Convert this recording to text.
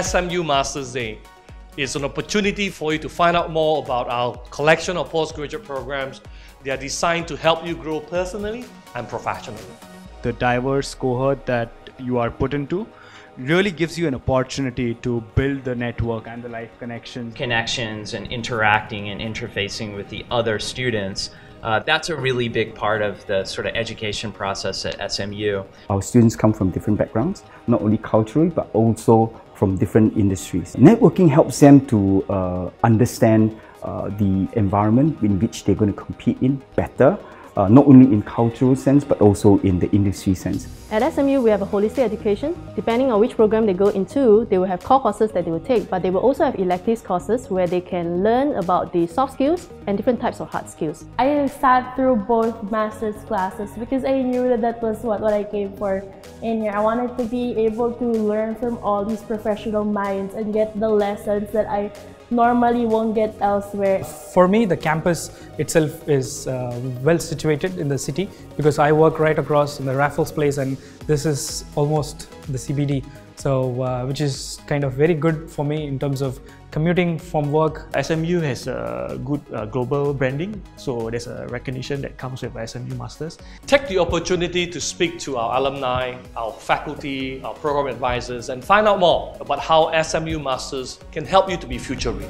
SMU Masters Day is an opportunity for you to find out more about our collection of postgraduate programs. They are designed to help you grow personally and professionally. The diverse cohort that you are put into really gives you an opportunity to build the network and the life connections and interacting and interfacing with the other students. That's a really big part of the sort of education process at SMU. Our students come from different backgrounds, not only culturally but also from different industries. Networking helps them to understand the environment in which they're going to compete in better, not only in cultural sense but also in the industry sense. At SMU, we have a holistic education. Depending on which program they go into, they will have core courses that they will take, but they will also have elective courses where they can learn about the soft skills and different types of hard skills. I sat through both master's classes because I knew that that was what I came for in here. I wanted to be able to learn from all these professional minds and get the lessons that I normally won't get elsewhere. For me, the campus itself is well situated in the city because I work right across in the Raffles Place, and this is almost the CBD, so which is kind of very good for me in terms of commuting from work. SMU has a good global branding, so there's a recognition that comes with SMU Masters. Take the opportunity to speak to our alumni, our faculty, our program advisors, and find out more about how SMU Masters can help you to be future ready.